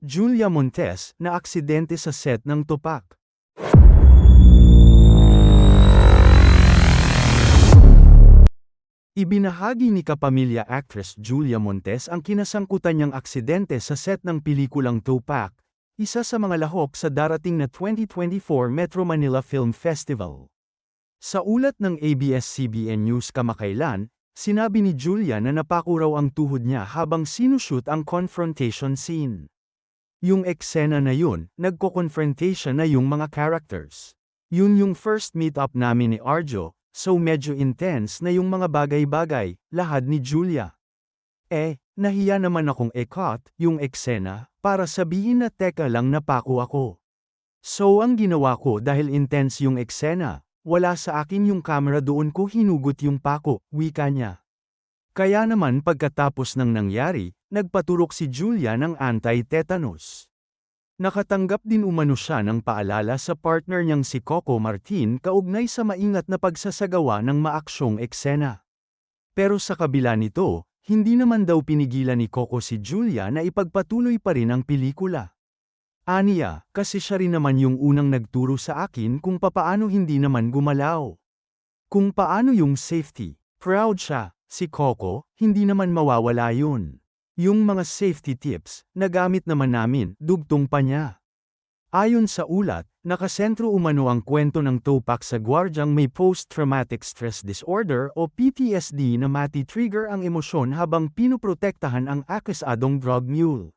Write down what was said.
Julia Montes na aksidente sa set ng Tupac. Ibinahagi ni kapamilya actress Julia Montes ang kinasangkutan niyang aksidente sa set ng pelikulang Tupac, isa sa mga lahok sa darating na 2024 Metro Manila Film Festival. Sa ulat ng ABS-CBN News kamakailan, sinabi ni Julia na napako raw ang tuhod niya habang sinushoot ang confrontation scene. Yung eksena na yun, nagko-confrontation na yung mga characters. Yun yung first meet-up namin ni Arjo, so medyo intense na yung mga bagay-bagay, lahad ni Julia. Nahiya naman akong i-cut yung eksena, para sabihin na teka lang napako ako. So ang ginawa ko dahil intense yung eksena, wala sa akin yung camera doon ko hinugot yung pako, wika niya. Kaya naman pagkatapos ng nangyari, nagpaturok si Julia ng anti-tetanus. Nakatanggap din umano siya ng paalala sa partner niyang si Coco Martin kaugnay sa maingat na pagsasagawa ng maaksyong eksena. Pero sa kabila nito, hindi naman daw pinigilan ni Coco si Julia na ipagpatuloy pa rin ang pelikula. Aniya, kasi siya rin naman yung unang nagturo sa akin kung papaano hindi naman gumalaw. Kung paano yung safety. Proud siya, si Coco, hindi naman mawawala yun. Yung mga safety tips, nagamit naman namin, dugtong pa niya. Ayon sa ulat, nakasentro umano ang kwento ng Tupac sa gwardyang may post-traumatic stress disorder o PTSD na mati-trigger ang emosyon habang pinoprotektahan ang akusadong drug mule.